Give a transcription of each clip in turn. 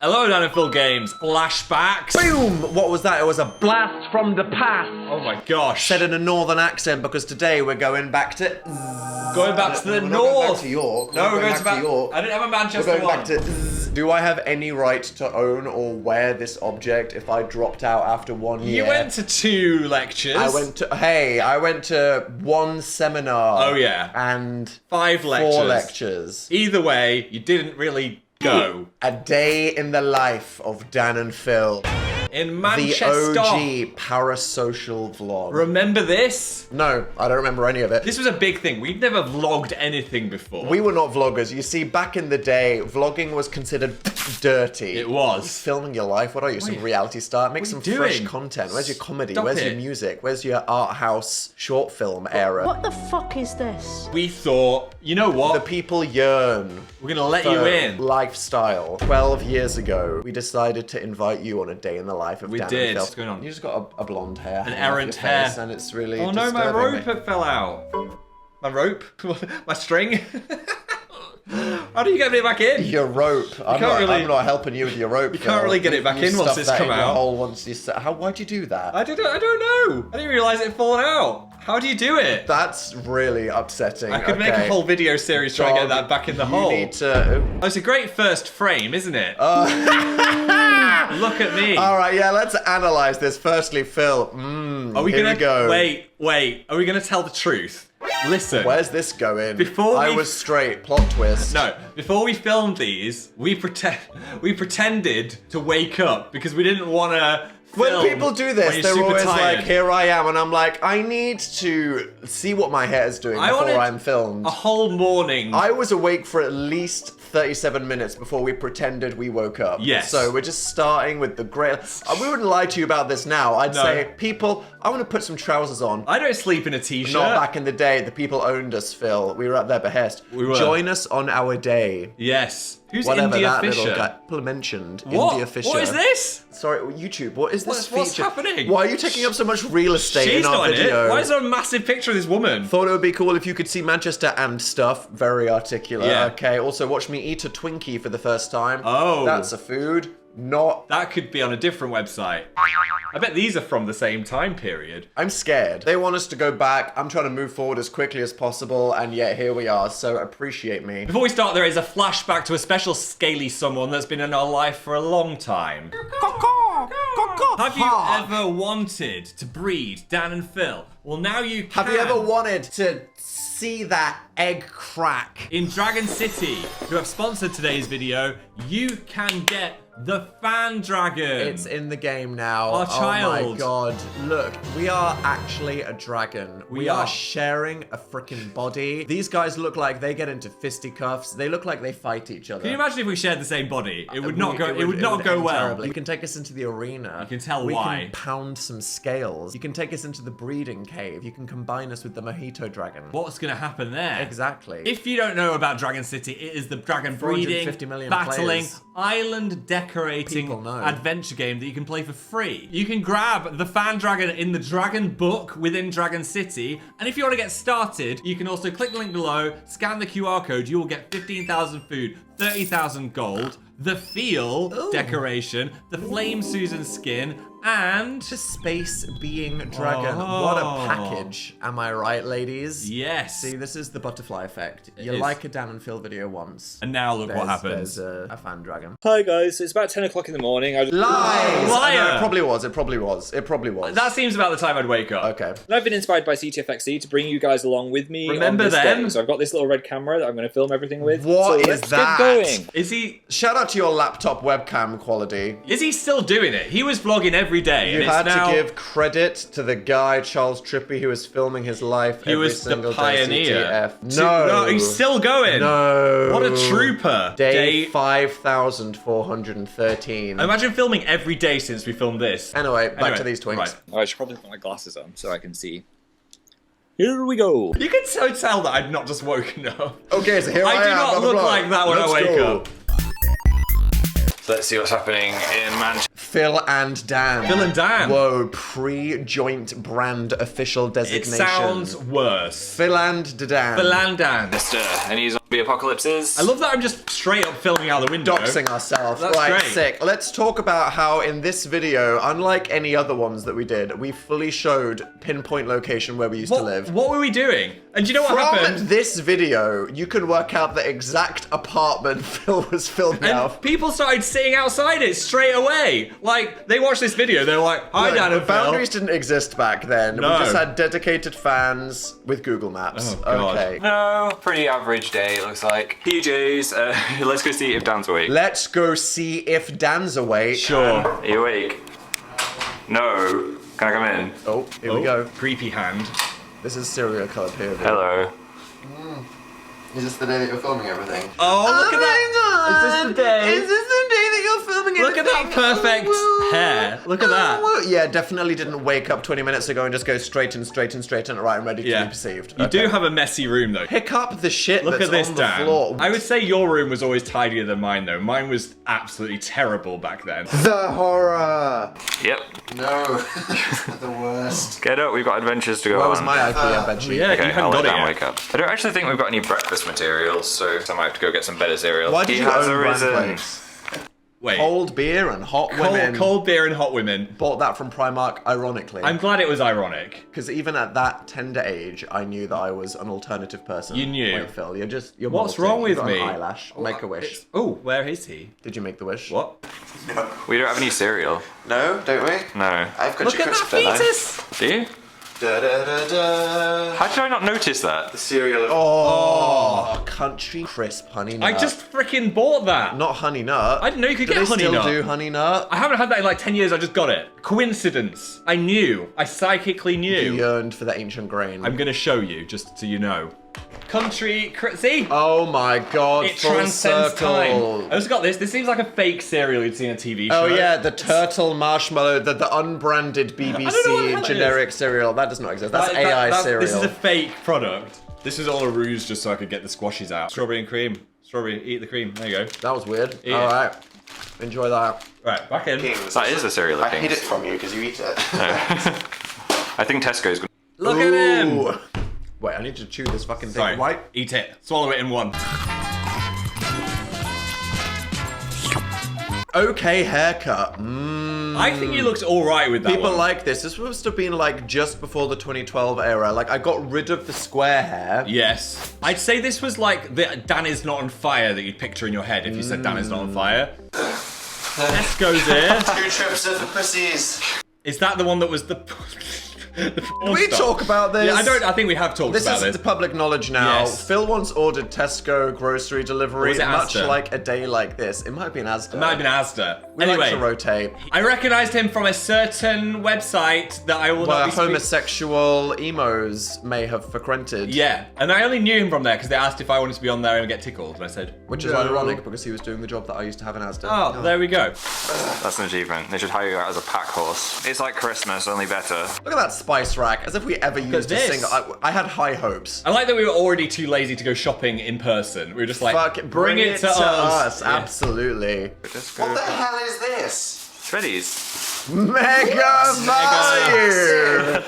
Hello, Dan and Phil Games. Flashbacks. Boom! What was that? It was a Blast from the past. Oh my gosh. said in a northern accent because today we're going back to... Going back to the We're not north. going back to York. No, we're going back to York. I didn't have a We're Manchester going one. back to... Do I have any right to own or wear this object if I dropped out after 1 year? You went to 2 lectures. I went to 1 seminar. Oh, yeah. And 5 lectures. 4 lectures. Either way, you didn't really go. A day in the life of Dan and Phil. In Manchester. The OG parasocial vlog. Remember this? No, I don't remember any of it. This was a big thing. We'd never vlogged anything before. We were not vloggers. You see, back in the day, vlogging was considered dirty. It was. Filming your life. What are you, some reality star? Make some are you fresh doing? content. Where's your comedy? Stop Where's your it. music? Where's your art house short film era? What the fuck is this? We thought, you know what? The people yearn We're gonna let for you in. lifestyle. 12 years ago, we decided to invite you on a day in the life of We Dan did. and Phil. What's going on? You just got a blonde hair. An hanging off errant your hair. face, and it's really Oh no, my disturbing rope me. fell out. My rope? My string? How do you get it back in? Your rope. I'm really- not helping you with your rope. You can't really get it back in once it's come out. Once you why'd you do that? I don't know. I didn't realise it had fallen out. How do you do it? That's really upsetting. I could make a whole video series trying to get that back in the hole. You need to. Oh, it's a great first frame, isn't it? Look at me. All right, yeah. Let's analyze this. Firstly, Phil. Are we here gonna we go. Wait? Are we gonna tell the truth? Listen. Where's this going? Before I we- was straight. Plot twist. No, before we filmed these, we pretended to wake up because we didn't want to. When people do this, they're always tired. like, "Here I am," and I'm like, "I need to see what my hair is doing I before wanted I'm filmed." a whole morning. I was awake for at least 37 minutes before we pretended we woke up. Yes. So we're just starting with the great... We wouldn't lie to you about this now. I'd No. say, people, I want to put some trousers on. I don't sleep in a t-shirt. Not back in the day. The people owned us, Phil. We were at their behest. We were. Join us on our day. Yes. Who's Whatever India that Fisher? little guy... People mentioned What? India Fisher. What is this? Sorry, YouTube. What is this What's feature? happening? Why are you taking up so much real estate She's in our not video? in it. Why is there a massive picture of this woman? Thought it would be cool if you could see Manchester and stuff. Very articulate. Yeah. Okay. Also, watch me eat a Twinkie for the first time. Oh. That's a food. Not... That could be on a different website. I bet these are from the same time period. I'm scared. They want us to go back. I'm trying to move forward as quickly as possible, and yet here we are. So appreciate me. Before we start, there is a flashback to a special scaly someone that's been in our life for a long time. Have you ever wanted to breed Dan and Phil? Well, now you can. Have you ever wanted to see that egg crack? In Dragon City, who have sponsored today's video, you can get the Fan Dragon. It's in the game now. Our Oh child. my god. Look, we are actually a dragon. We are are. sharing a freaking body. These guys look like they get into fisticuffs. They look like they fight each other. Can you imagine if we shared the same body? It would not go. It would it not go end well. terribly. You can take us into the arena. You can tell we why. can pound some scales. You can take us into the breeding cave. You can combine us with the mojito dragon. What's going to happen there? Exactly. If you don't know about Dragon City, it is the dragon 450 breeding, million battling, players. island decorating People know. adventure game that you can play for free. You can grab the Fan Dragon in the Dragon book within Dragon City, and if you want to get started, you can also click the link below, scan the QR code, you will get 15,000 food, 30,000 gold, the Feel decoration, the Flame Susan skin, and... the space being dragon. What a Oh. package. Am I right, ladies? Yes. See, this is the butterfly effect. You is. like a Dan and Phil video once. And now look what happens. There's a fan dragon. Hi guys, it's about 10 o'clock in the morning. Lies! Liar! No, it probably was. It probably was. It probably was. That seems about the time I'd wake up. Okay. And I've been inspired by CTFXE to bring you guys along with me. Remember on this them? day. So I've got this little red camera that I'm going to film everything with. What so is let's that? Get going. Is he... Shout out to your laptop webcam quality. Is he still doing it? He was vlogging every day. You and it's had now... to give credit to the guy, Charles Trippy, who was filming his life He every was the single pioneer. day. CTF. No, he's still going. No. What a trooper. Day 5,413. Imagine filming every day since we filmed this. Anyway, back to these twinks. Right. Oh, I should probably put my glasses on so I can see. Here we go. You can so tell that I've not just woken up. Okay, so here I I am. do not blah, blah, look blah. like that when I Let's wake go. up. Let's see what's happening in Manchester. Phil and Dan. Phil and Dan. Whoa, pre-joint brand official It designation. sounds worse. Phil and Dan. Philandan. And he's on. The apocalypse is. I love that I'm just straight up filming out the window. Doxing ourselves. That's Right, great. sick. Let's talk about how in this video, unlike any other ones that we did, we fully showed pinpoint location where we used to live. What were we doing? And do you know what happened? From this video, you can work out the exact apartment Phil was filming And out. people started sitting outside it straight away. Like, they watched this video, they were like, hi, Look, Dan and Phil. boundaries didn't exist back then. No. We just had dedicated fans with Google Maps. Oh, God. Okay. No, pretty average day, it looks like. PJs, let's go see if Dan's awake. Let's go see if Dan's awake. Sure. Are you awake? No. Can I come in? Oh, here we go. Creepy hand. This is serial killer period. Hello. Is this the day that you're filming everything? Oh, look at that. Is this the day? Is this the day that you're filming Look at everything? that perfect hair. Look at that. Yeah, definitely didn't wake up 20 minutes ago and just go straight and right and ready to Yeah. be perceived. You Okay. do have a messy room, though. Pick up the shit Look that's at this, on the Dan. floor. I would say your room was always tidier than mine, though. Mine was absolutely terrible back then. The horror. Yep. No. The worst. Get up, we've got adventures to go Where on. was my IKEA bedsheet? Yeah, Okay, you I'll haven't let got it Dan yet. wake up. I don't actually think we've got any breakfast materials, so I might have to go get some better cereal. Why did He you has own brand arisen. plates? Wait. Cold beer and hot women. Cold beer and hot women. Bought that from Primark, ironically. I'm glad it was ironic. Because even at that tender age, I knew that I was an alternative person. You knew? Wait, Phil, you're What's molting. wrong You've with got me? An eyelash. Make a wish. Oh, where is he? Did you make the wish? What? We don't have any cereal. No, don't we? No. I've got Look your at that crisp then, fetus! Do you? Da, da, da, da. How did I not notice that? Cereal. Oh, country crisp honey nut. I just freaking bought that. Not honey nut. I didn't know you could Do get they honey still nut. do honey nut? I haven't had that in like 10 years, I just got it. Coincidence. I knew. I psychically You knew. yearned for the ancient grain. I'm gonna show you, just so you know. Country, see? Oh my god, It full transcends time. circle. I also got this. This seems like a fake cereal you'd see in a TV show. Oh yeah, the turtle marshmallow, the unbranded I don't know what the hell BBC that generic cereal. That does not exist. That's That- AI that- cereal. This is a fake product. This is all a ruse just so I could get the squashies out. Strawberry and cream. Strawberry, eat the cream. There you go. That was weird. Yeah. All right, enjoy that. Right, back in. That is a cereal, I think. from you because you eat it. I think Tesco's gonna... Look at him. Ooh. Wait, I need to chew this fucking thing. Sorry. Why? Eat it. Swallow it in one. Okay, haircut. I think you looked all right with that People one. like this. This must have been like just before the 2012 era. Like I got rid of the square hair. Yes. I'd say this was like the Dan is not on fire that you'd picture in your head if you said Dan is not on fire. Tesco's here. 2 trips of the pussies. Is that the one that was the... the porn We star? talk about this. Yeah, I think we have talked This about is this. the public knowledge now. Yes. Phil once ordered Tesco grocery delivery, was it much Asda? like a day like this. It might have been Asda. It might have been Asda. We Anyway, like to rotate. I recognised him from a certain website that I will Where not be homosexual emos may have frequented. Yeah, and I only knew him from there because they asked if I wanted to be on there and get tickled, and I said, Which is no. ironic because he was doing the job that I used to have in Asda. Oh, there we go. That's an achievement. They should hire you out as a pack horse. It's like Christmas, only better. Look at that spice rack, as if we ever used a this. single. I had high hopes. I like that we were already too lazy to go shopping in person. We were just like, Fuck it, bring it to us. Yeah. Absolutely. Just go. hell is this? Shreddies. Mega fire!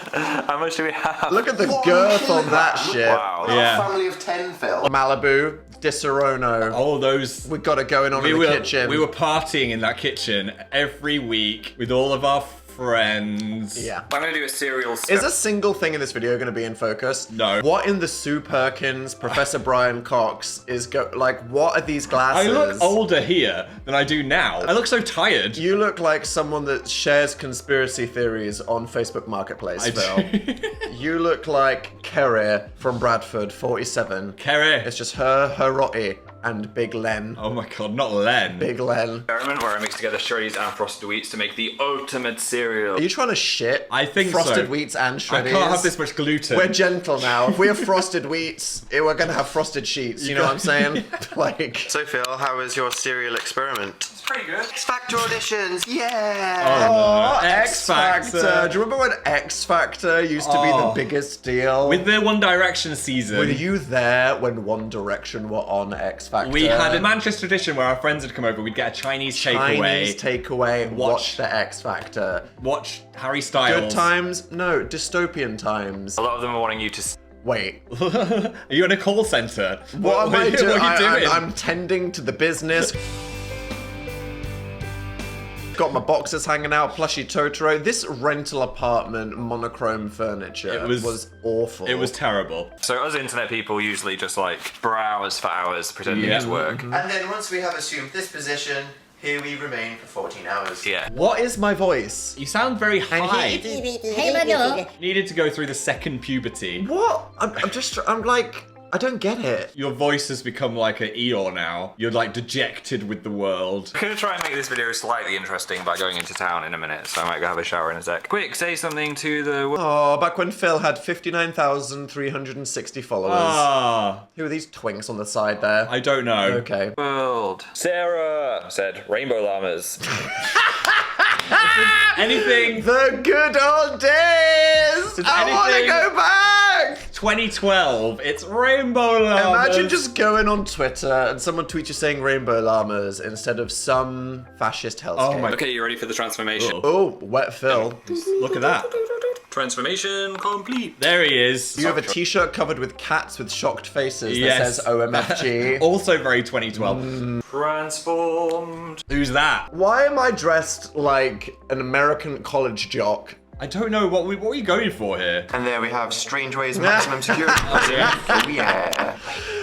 How much do we have? Look at the girth on that shit. Wow. Yeah. Family of 10 Phil. Malibu, Disaronno. Oh, those. We got it going on in the kitchen. We were partying in that kitchen every week with all of our friends. Yeah. I'm gonna do a cereal Is a single thing in this video going to be in focus? No. What in the Sue Perkins, Professor Brian Cox is like? What are these glasses? I look older here than I do now. I look so tired. You look like someone that shares conspiracy theories on Facebook Marketplace, I Phil. do. You look like Kerry from Bradford, 47. Kerry. It's just her, Rotty, and Big Len. Oh my god, not Len. Big Len. experiment where I mix together Shreddies and Frosted Wheats to make the ultimate cereal. Are you trying to shit? I think Frosted so. Wheats and I Shreddies. can't have this much gluten. We're gentle now. If we have Frosted Wheats, we're gonna have Frosted Sheets. You know what I'm saying? Like. So Phil, how was your cereal experiment? It's pretty good. X Factor auditions, yeah! Oh, no. X Factor. Do you remember when X Factor used to be the Oh. biggest deal? With the One Direction season. Were you there when One Direction were on X Factor? We had a Manchester tradition where our friends would come over, we'd get a Chinese Chinese takeaway, takeaway. Watch- Watch the X Factor. watch Harry Styles. Good times? No, dystopian times. A lot of them are wanting you to Wait. Are you in a call center? What am I doing? What are you doing? I'm tending to the business. Got my boxes hanging out, plushie Totoro. This rental apartment monochrome furniture was awful. It was terrible. So us internet people usually just like browse for hours pretending Yeah. it's work. And then once we have assumed this position, here we remain for 14 hours. Yeah. What is my voice? You sound very high. Hey, Manu. Needed to go through the second puberty. What? I'm like, I don't get it. Your voice has become like an Eeyore now. You're like dejected with the world. I'm gonna try and make this video slightly interesting by going into town in a minute, so I might go have a shower in a sec. Quick, say something to the Oh, back when Phil had 59,360 followers. Ah, Who are these twinks on the side there? I don't know. Okay. world. Sarah said rainbow llamas. Anything The good old days! I want to anything- go back! 2012, it's Rainbow Llamas. Imagine just going on Twitter and someone tweets you saying rainbow llamas instead of some fascist hellscape. Oh my- Okay, you ready for the transformation? Oh, wet Phil. Look at that. Transformation complete. There he is. You have a t-shirt covered with cats with shocked faces Yes. that says OMFG. Also very 2012. Transformed. Who's that? Why am I dressed like an American college jock? I don't know. What are you going for here? And there we have Strange Ways Maximum Security. Oh yeah.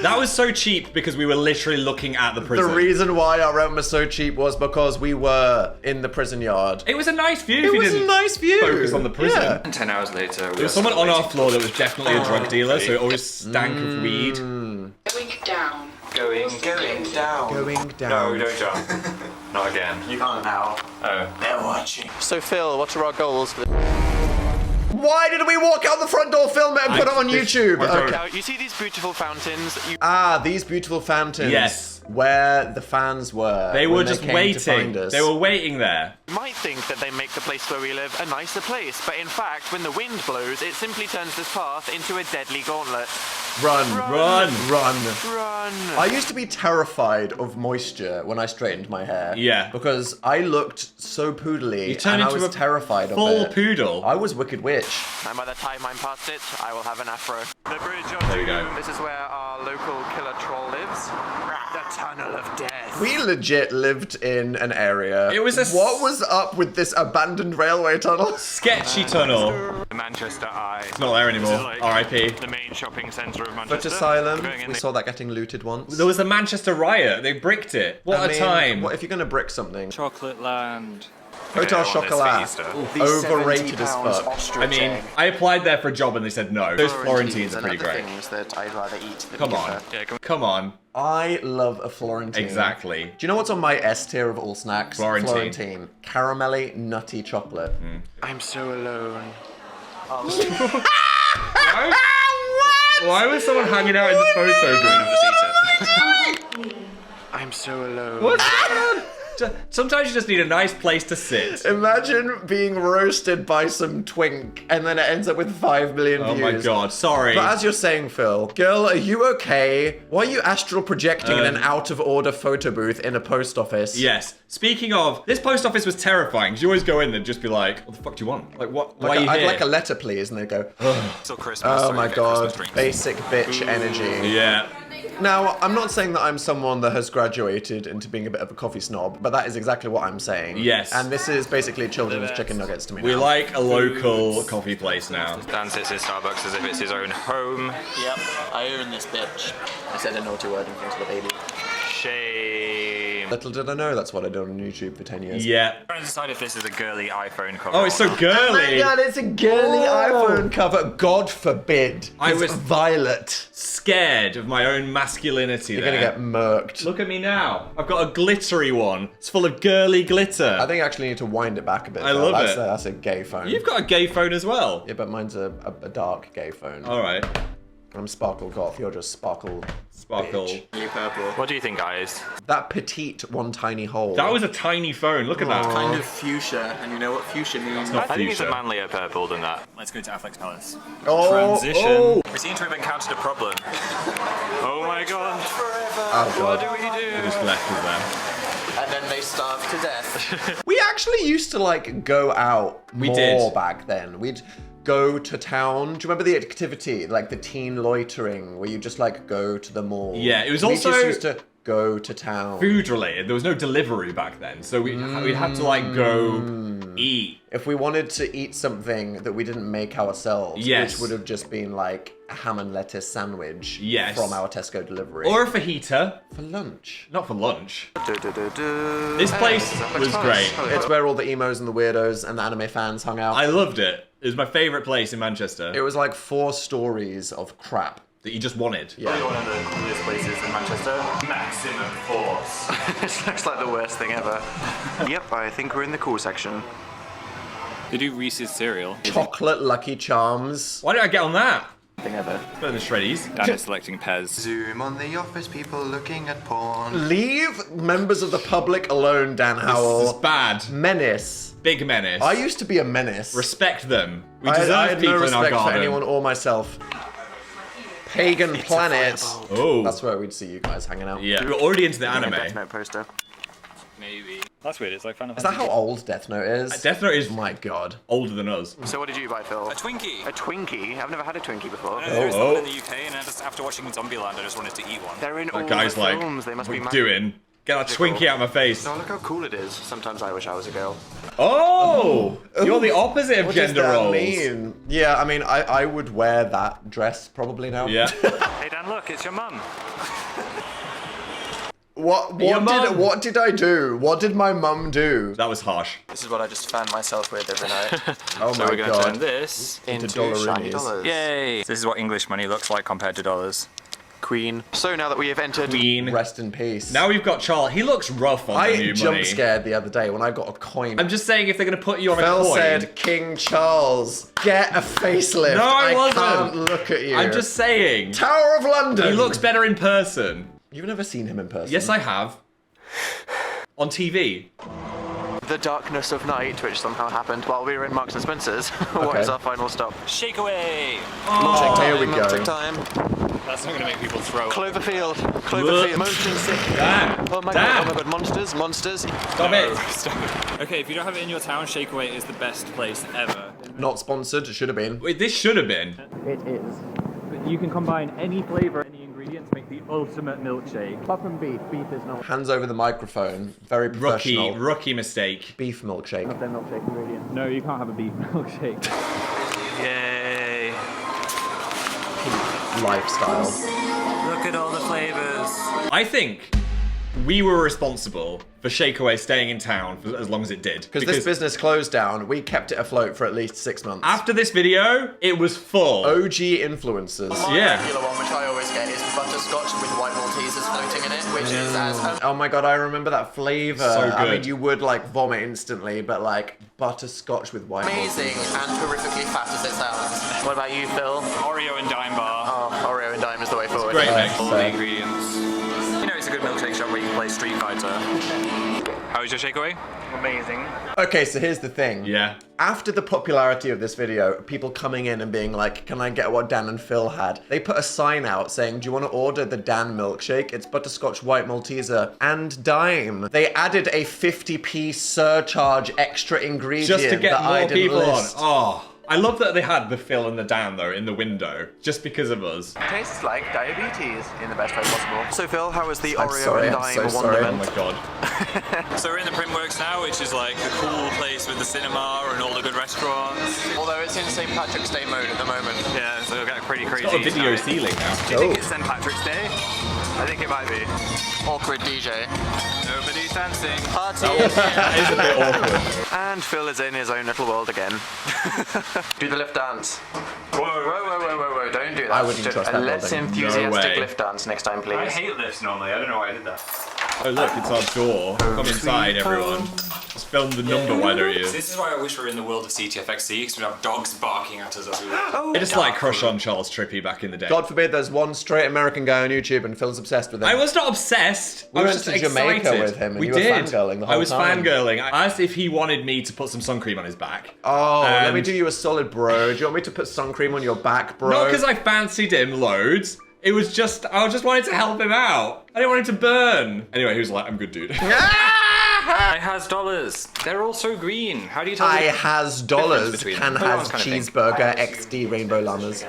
That was so cheap because we were literally looking at the The prison. reason why our rent was so cheap was because we were in the prison yard. It was a nice view. It if you was a didn't nice view. Focus on the prison. Yeah. And 10 hours later, There was someone on our floor that was definitely a drug dealer, so it always stank of weed. Going down. Going down. Going down. No, don't jump. Not again. You can't now. Oh. They're watching. So Phil, what are our goals for Why did we walk out the front door, film it, and put it on YouTube? I don't- Okay. Now, you see these beautiful fountains? These beautiful fountains. Yes. Where the fans were. They were when just came to waiting. find us. They were waiting there. You might think that they make the place where we live a nicer place, but in fact, when the wind blows, it simply turns this path into a deadly gauntlet. Run. Run. Run. Run! I used to be terrified of moisture when I straightened my hair. Yeah. Because I looked so poodly, You turned and I into was a terrified full of it. poodle. I was Wicked Witch. And by the time I'm past it, I will have an afro. The bridge of There we go. doom. This is where our local killer troll lives. The tunnel of death. We legit lived in an area. It was a What was up with this abandoned railway tunnel? Sketchy tunnel. The Manchester Eye. It's not there anymore. R.I.P. The main shopping centre of Foot Manchester. Asylum. Going in We the- saw that getting looted once. There was a Manchester riot. They bricked it. What I a mean, time. What if you're gonna brick something? Chocolate Land. Hotel Okay, I want this for Chocolat. Easter. Overrated as fuck. I mean, I applied there for a job and they said no. Those Florentines are pretty great. Things that I'd rather eat than Come give on. her. Yeah, come Come on. I love a Florentine. Exactly. Do you know what's on my S tier of all snacks? Florentine. Caramelly, nutty chocolate. I'm so alone. Why was someone hanging out in the photo booth? I'm so alone. What's going on? Sometimes you just need a nice place to sit. Imagine being roasted by some twink and then it ends up with 5 million Oh views. my god, sorry. But as you're saying, Phil, girl, are you okay? Why are you astral projecting in an out-of-order photo booth in a post office? Yes. Speaking of, this post office was terrifying. 'Cause you always go in and just be like, what the fuck do you want? Like, what? Why Like are you I'd here? like a letter, please. And they go, Till Christmas. so oh you my get god, Christmas drinks. basic bitch energy. Yeah. Now, I'm not saying that I'm someone that has graduated into being a bit of a coffee snob, but that is exactly what I'm saying. Yes. And this is basically children's chicken nuggets to me We now. like a local coffee place now. Dan sits in Starbucks as if it's his own home. Yep, I own this bitch. I said a naughty word in front of the baby. Shame. Little did I know that's what I did on YouTube for 10 years. Yeah. I'm trying to decide if this is a girly iPhone cover. Oh, it's so or not. Oh my girly. god, it's a girly Oh. iPhone cover. God forbid. I It's was- violet. Scared of my own masculinity You're there. gonna get murked. Look at me now. I've got a glittery one. It's full of girly glitter. I think you actually need to wind it back a bit. I though. love That's it. That's a gay phone. You've got a gay phone as well. Yeah, but mine's a dark gay phone. All right. I'm Sparkle Goth. You're just Sparkle. Sparkle. Bitch. New purple. What do you think, guys? That petite one tiny hole. That was a tiny phone. Look at that. Kind of fuchsia, and you know what fuchsia means. Not I think it's a fuchsia. manlier purple than that. Let's go to Affleck's Palace. oh, Transition. Oh, We seem to have encountered a problem. Oh my god. oh god. What do we do? Just left us there. And then they starve to death. We actually used to like go out We more did. back then. We'd go to town. Do you remember the activity, like the teen loitering, where you just like go to the mall? Yeah, it was we also just used to go to town. food related. There was no delivery back then, so we'd have to like go eat. If we wanted to eat something that we didn't make ourselves, Yes. which would have just been like a ham and lettuce sandwich Yes. from our Tesco delivery. Or a fajita. for lunch. Not for lunch. This place was great. It's where all the emos and the weirdos and the anime fans hung out. I loved it. It was my favourite place in Manchester It was like 4 stories of crap. that you just wanted. Yeah. One of the coolest places in Manchester. Maximum force. This looks like the worst thing ever. Yep, I think we're in the cool section. They do Reese's cereal. Chocolate Lucky Charms. Why did I get on that? Thing ever. Better than Shreddies. Dan is selecting Pez. Zoom on the office people looking at porn. Leave members of the public alone, Dan This is Howell. bad. Menace. Big menace. I used to be a menace. Respect them. We I deserve had people no in our respect for garden. anyone or myself. Pagan Planet. Oh. That's where we'd see you guys hanging out. Yeah. We were already into the Death anime. Note poster. Maybe. That's weird. It's like Final Is that Fantasy. how old Death Note is? Death Note is Oh my god. older than us. So what did you buy, Phil? A Twinkie. A Twinkie? I've never had a Twinkie before. There's oh. one in the UK, and I just, after watching Zombieland, I just wanted to eat one. They're in all That guy's the like, films. They must what be you mad. doing? Get that Twinkie out of my face. Oh, look how cool it is. Sometimes I wish I was a girl. Oh! You're the opposite of What does gender that roles. mean? Yeah, I mean, I would wear that dress probably now. Yeah. Hey Dan, look, it's your mum. Your mum. What did I do? What did my mum do? That was harsh. This is what I just fan myself with every night. Oh So my we're going to god. turn this. Into shiny dollaroonies. dollars. Yay! This is what English money looks like compared to dollars. Queen. So now that we have entered... Queen. Rest in peace. Now we've got Charles. He looks rough on the I new jump money. scared the other day when I got a coin. I'm just saying if they're going to put you on Phil a coin. said, King Charles, get a facelift. No, I wasn't. can't look at you. I'm just saying. Tower of London. He looks better in person. You've never seen him in person? Yes, I have. On TV. The darkness of night, which somehow happened while we were in Marks and Spencer's. What Okay. is our final stop? Shake away. Oh, here we Milkshake go. time. That's not going to make people throw up. Cloverfield. Look. Cloverfield. Motion sick. Dan. Oh my Dan. god, oh my god, monsters, monsters. Stop it. Okay, if you don't have it in your town, Shakeaway is the best place ever. Not sponsored, it should have been. Wait, this should have been. It is. But you can combine any flavour, any ingredients, make the ultimate milkshake. Apart from beef, beef is not Hands over the microphone. Very professional. Rookie mistake. Beef milkshake. their milkshake ingredient. No, you can't have a beef milkshake. Yay. Lifestyle. Look at all the flavors. I think we were responsible for Shakeaway staying in town for as long as it did. Because this business closed down, we kept it afloat for at least 6 months. after this video, it was full. OG influencers. My Yeah. regular one, which I always get, is butterscotch with white Maltesers floating in it, which is as Oh my god, I remember that flavor. So I mean, good. you would like vomit instantly, but like butterscotch with white amazing Maltesers. and horrifically fat as it sounds. What about you, Phil? Oreo and Dime Bar. Oh, Oreo and Dime is the way forward. Great mix. All the ingredients. You know it's a good milkshake shop where you can play Street Fighter. How is your Shakeaway? Amazing. Okay, so here's the thing. Yeah. After the popularity of this video, people coming in and being like, can I get what Dan and Phil had? They put a sign out saying, do you want to order the Dan milkshake? It's butterscotch, white Malteser, and Dime. They added a 50p surcharge extra ingredient Just to get that I more didn't people list. on. Oh. I love that they had the Phil and the Dan though in the window, just because of us. Tastes like diabetes in the best way possible. So Phil, how was the I'm Oreo sorry, and I'm Dime so sorry. Oh wonderment? my god. So we're in the Primworks now, which is like the cool place with the cinema and all the good restaurants. Although it's in St. Patrick's Day mode at the moment. Yeah, so it'll get pretty crazy. Got a video tonight. ceiling now. Do you think it's St. Patrick's Day? I think it might be. Awkward DJ. Nobody's dancing. Party! That is a bit awkward. And Phil is in his own little world again. Do the lift dance. Whoa, don't do that. I wouldn't trust that Let's building. enthusiastic way. lift dance next time, please. I hate lifts normally. I don't know why I did that. Oh look, it's our door. Come inside, everyone. Just film the number, why don't you? This is why I wish we were in the world of CTFXC, because we'd have dogs barking at us as we walk. I just like crush on Charles Trippy back in the day. God forbid there's one straight American guy on YouTube and Phil's obsessed with him. I was not obsessed. We I was went just to Jamaica excited. with him and we you were did. fangirling the I whole was time. fangirling. I asked if he wanted me to put some sun cream on his back. Oh, let me And- do you a solid, bro. Do you want me to put sun cream on your back, bro? Not because I fancied him loads. It was just, I just wanted to help him out. I didn't want him to burn. Anyway, he was like, I'm good, dude. I has dollars. They're all so green. How do you tell? I the has difference dollars. between Can them? has Kind of thing. cheeseburger XD rainbow llamas.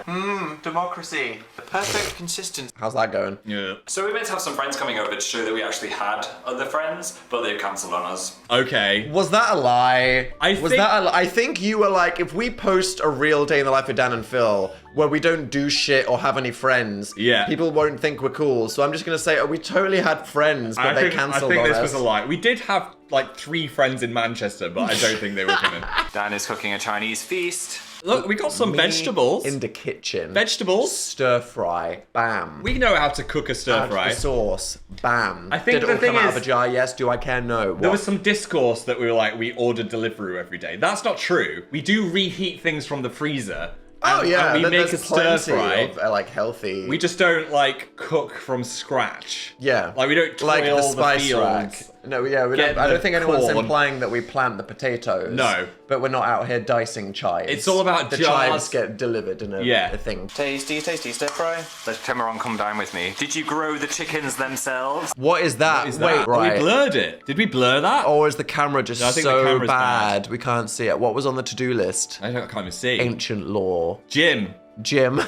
Democracy. The perfect consistency. How's that going? Yeah. So we meant to have some friends coming over to show that we actually had other friends, but they've cancelled on us. Okay. Was that a lie? I I think you were like, if we post a real day in the life of Dan and Phil where we don't do shit or have any friends, Yeah. people won't think we're cool. So I'm just gonna say, we totally had friends, but they cancelled I think on this us. was a lie. We did have like 3 friends in Manchester, but I don't think they were coming. Dan is cooking a Chinese feast. Look, we got some Me vegetables. in the kitchen. Vegetables. Stir fry. Bam. We know how to cook a stir Add fry. the sauce. Bam. I think Did it the all thing come out of is- a jar? Yes. Do I care? No. There What? was some discourse that we were like, we ordered Deliveroo every day. That's not true. We do reheat things from the freezer. Oh and- yeah, and we make a there's stir plenty fry. of like healthy. We just don't like cook from scratch. Yeah. Like we don't toil like the spice fields. rack. No, yeah, we Get don't, I the don't think anyone's corn. implying that we plant the potatoes. No. But we're not out here dicing chives. It's all about the jars. chives get delivered in a, Yeah. a thing. Tasty, tasty stir fry. Let Timuron come down with me. Did you grow the chickens themselves? What is that? Is Wait, that? Oh, right. we blurred it. Did we blur that? Or is the camera just No, I think the so camera's bad we can't see it? What was on the to-do list? I can't even see. Ancient law. Jim. Jim.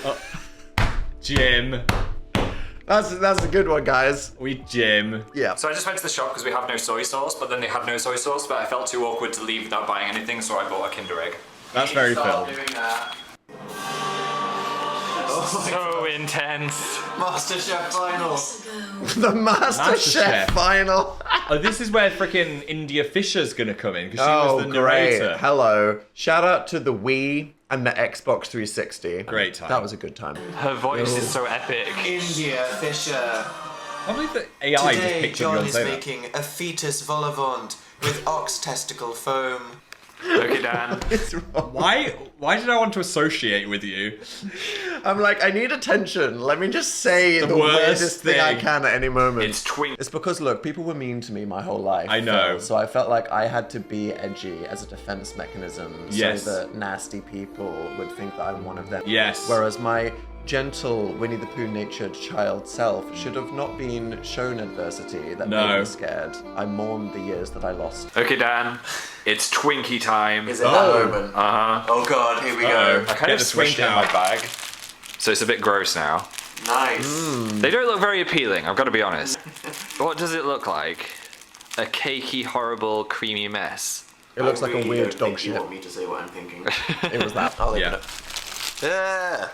Jim. That's a good one, guys. Jim. Yeah. So I just went to the shop because we have no soy sauce, but then they had no soy sauce, but I felt too awkward to leave without buying anything, so I bought a Kinder Egg. That's very Phil. Doing that. So intense. MasterChef final. The MasterChef MasterChef. final. Oh, this is where freaking India Fisher's gonna come in because she Oh, was the great. narrator. Hello. Shout out to the Wii and the Xbox 360. Great time. That was a good time. Her voice is so epic. India Fisher. I can't believe that AI just Today, picked John up is your making a fetus vol-au-vent with ox testicle foam. Okay, Dan. It's wrong. Why did I want to associate with you? I'm like, I need attention. Let me just say the worst weirdest thing I thing. can at any moment. It's twink. It's because, look, people were mean to me my whole life. I know. Phil, so I felt like I had to be edgy as a defense mechanism Yes. so that nasty people would think that I'm one of them. Yes. Whereas my gentle Winnie the Pooh-natured child self should have not been shown adversity that No. made me scared. I mourned the years that I lost. Okay, Dan. It's Twinkie time. Is it that moment? Uh-huh. Oh god, here we Uh-oh. go. I kind Get of the swished twink it in my out. bag. So it's a bit gross now. Nice. They don't look very appealing, I've got to be honest. What does it look like? A cakey, horrible, creamy mess. It looks like a really weird don't dog think shit. You want me to say what I'm thinking? It was that. I'll open Yeah. it.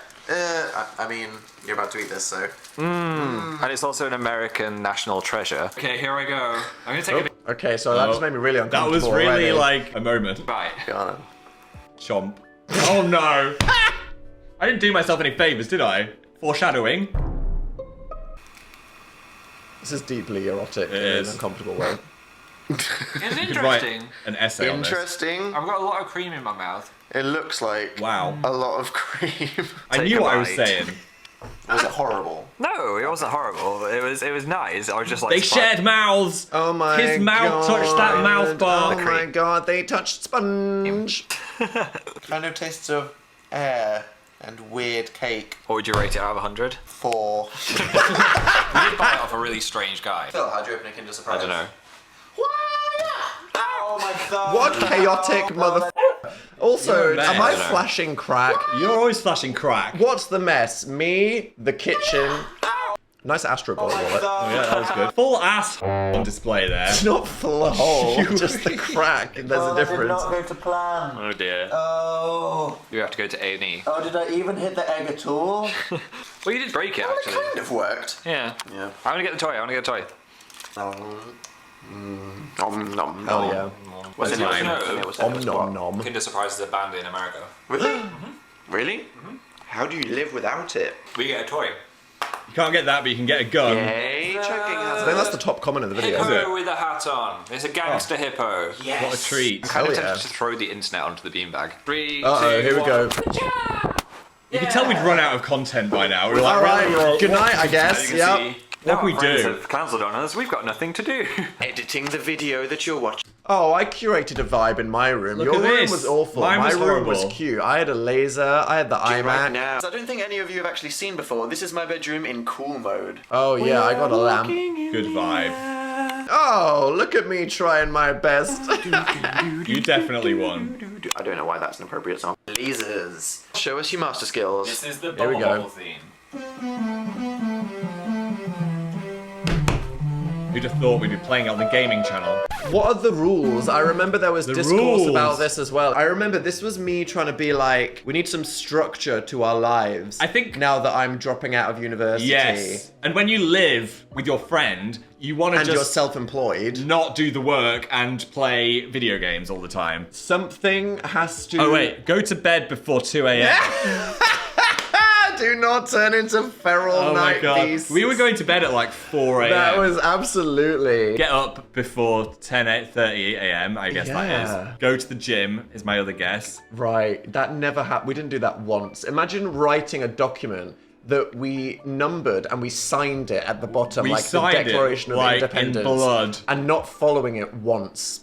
I mean, you're about to eat this, so. And it's also an American national treasure. Okay, here I go. I'm gonna take a bit. Okay, so that just made me really That uncomfortable. was really already. like a moment. Bite. Go on. Chomp. Oh no. I didn't do myself any favors, did I? Foreshadowing. This is deeply erotic in is. an uncomfortable way. It's You could write an essay on this. Interesting. I've got a lot of cream in my mouth. It looks like Wow. a lot of cream. I Take knew a what I was bite. saying. Was it horrible? No, it wasn't horrible. It was nice. I was just like. They shared mouths. Oh my His mouth touched that mouth bar. Oh my god, they touched sponge. Kind of tastes of air and weird cake. What would you rate it out of 100? 4. You did buy it off a really strange guy. Phil, how'd you open a Kinder Surprise? I don't know. Oh my god. What chaotic mother. Also, You're a mess. am I I don't know. flashing crack? You're always flashing crack. What's the mess? Me, the kitchen. Nice Astro Boy wallet. Oh, yeah, that was good. Full ass on display there. It's not full of hole, just the crack. There's a difference. go to plan. Oh dear. Oh. You have to go to A&E. Oh, did I even hit the egg at all? Well, you did break it It actually. kind of worked. Yeah. Yeah. I want to get the toy. I want to get a toy. Nom nom Hell yeah. What's That's in lime. it? Om nom nom. Kinder Surprise is a band in America. Really? Really? How do you live without it? We get a toy. You can't get that, but you can get a gun. Hey, checking I think that's the top comment of the video. Hippo with a hat on. It's a gangster hippo. Yes. What a treat. I'm kind of Hell yeah. tempted to throw the internet onto the beanbag. 3, Uh-oh, 2, here we 1. go. You can tell we'd run out of content by now. We're like, Alright, good night, I As guess. you can Yep. see, What now can we our friends do? have cancelled on us. We've got nothing to do. Editing the video that you're watching. Oh, I curated a vibe in my room. Look Your at room this. was awful. Mine my was room was horrible. cute. I had a laser. I had the Right iMac. now. I don't think any of you have actually seen before. This is my bedroom in cool mode. Oh yeah, I got a lamp. Good vibe. Oh, look at me trying my best. You definitely won. I don't know why that's an appropriate song. Lasers. Show us your master skills. This is the Here we bubble go. bubble theme. Who'd have thought we'd be playing it on the gaming channel? What are the rules? I remember there was discourse rules. about this as well. I remember this was me trying to be like, we need some structure to our lives. I think- now that I'm dropping out of university. Yes. And when you live with your friend, you want to And you're just self-employed. not do the work and play video games all the time. Something has to... Oh wait, go to bed before 2 a.m. Do not turn into feral Oh my night god. beasts. We were going to bed at like 4 a.m. That was absolutely... Get up before 10:30 a.m. I guess Yeah. that is. Go to the gym is my other guess. Right, that never happened. We didn't do that once. Imagine writing a document that we numbered and we signed it at the bottom, We like the signed it, Declaration of like, in Independence, blood. and not following it once.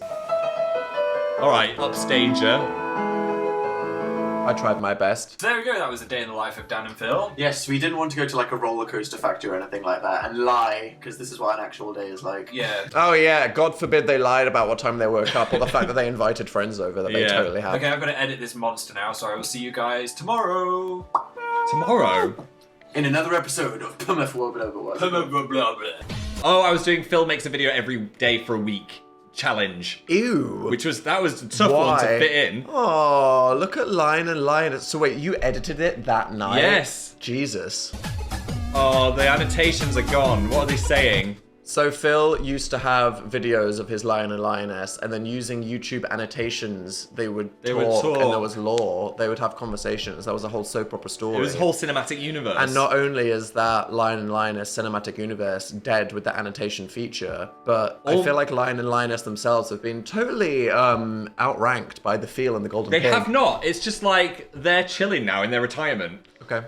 All right, upstager. I tried my best. So there we go. That was a day in the life of Dan and Phil. Yes, we didn't want to go to like a roller coaster factory or anything like that and lie, because this is what an actual day is like. Yeah. Oh yeah, God forbid they lied about what time they woke up, or the fact that they invited friends over that they totally have. Okay, I've got to edit this monster now, so I will see you guys tomorrow. Tomorrow? In another episode of Plymouth World Overwatch. Oh, I was doing Phil makes a video every day for a week challenge, Ew. that was a tough one to Why? fit in. Oh, look at Lion and Lion. So wait, you edited it that night? Yes. Jesus. Oh, the annotations are gone. What are they saying? So Phil used to have videos of his lion and lioness, and then using YouTube annotations, they would talk, and there was lore. They would have conversations. That was a whole soap opera story. It was a whole cinematic universe. And not only is that Lion and Lioness cinematic universe dead with the annotation feature, but I feel like Lion and Lioness themselves have been totally outranked by The Feel and the Golden They Pig. have not. It's just like they're chilling now in their retirement. Okay.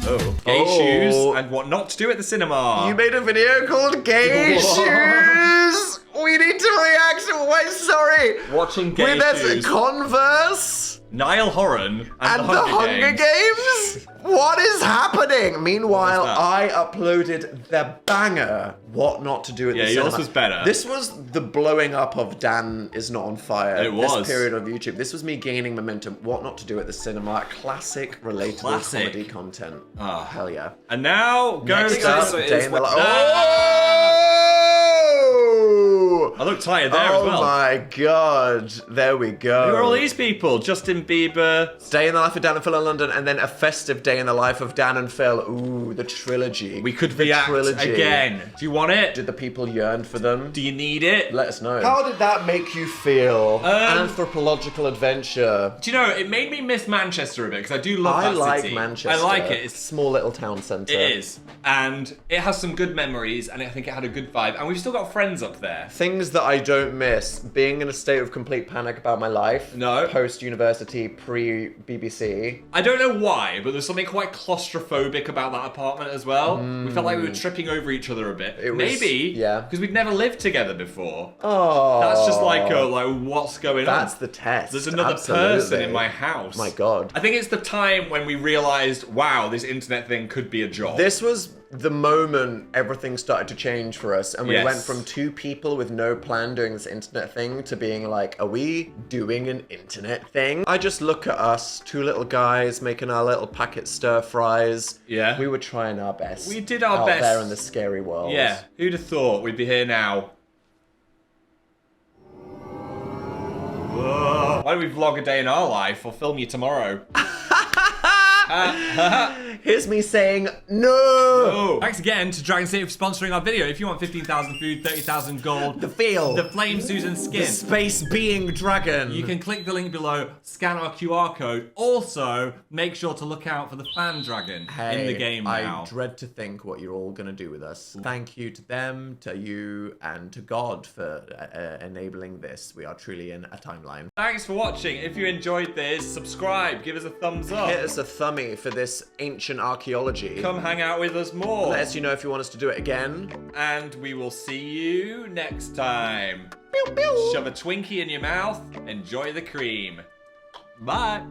Oh. Gay shoes and what not to do at the cinema. You made a video called Gay Shoes! We need to react. Wait, sorry. Watching gay With shoes. Converse Niall Horan and the Hunger Games? What is happening? Meanwhile, What is that? I uploaded the banger What Not to Do at the Yeah, Cinema. yours was better. This was the blowing up of Dan is Not on Fire. It was. This period of YouTube. This was me gaining momentum. What Not to Do at the Cinema. Classic, relatable Classic. comedy content. Ah. Hell yeah. And now go Next to up, the... Day in the Life. I look tired there as well. Oh my god. There we go. Who are all these people? Justin Bieber. Day in the Life of Dan and Phil in London, and then a festive Day in the Life of Dan and Phil. Ooh, the trilogy. We could the react again. Do you want it? Did the people yearn for them? Do you need it? Let us know. How did that make you feel? Anthropological adventure. Do you know, it made me miss Manchester a bit, because I do love I that like city. Manchester. I like it. It's small little town centre. It is. And it has some good memories, and I think it had a good vibe. And we've still got friends up there. Things that I don't miss. Being in a state of complete panic about my life. No. Post-university, pre-BBC. I don't know why, but there's something quite claustrophobic about that apartment as well. We felt like we were tripping over each other a bit. It was- Maybe, yeah. because we'd never lived together before. Oh. That's just like, what's going on? That's the test. There's another Absolutely. person in my house. My God. I think it's the time when we realized, wow, this internet thing could be a job. This was the moment everything started to change for us, and we Yes. went from two people with no plan doing this internet thing to being like, are we doing an internet thing? I just look at us, two little guys making our little packet stir fries. Yeah. We were trying our best. We did our out best. there in the scary world. Yeah, who'd have thought we'd be here now? Whoa. Why don't we vlog a day in our life or film you tomorrow? Here's me saying no. Oh. Thanks again to Dragon City for sponsoring our video. If you want 15,000 food, 30,000 gold, The Feel. the Flame Susan skin, The space being dragon. you can click the link below, scan our QR code. Also, make sure to look out for the Fan Dragon in the game now. I dread to think what you're all going to do with us. Thank you to them, to you, and to God for enabling this. We are truly in a timeline. Thanks for watching. If you enjoyed this, subscribe, give us a thumbs up. Hit us a thumbie for this ancient archaeology. Come hang out with us more. Let us know if you want us to do it again. And we will see you next time. Shove a Twinkie in your mouth. Enjoy the cream. Bye.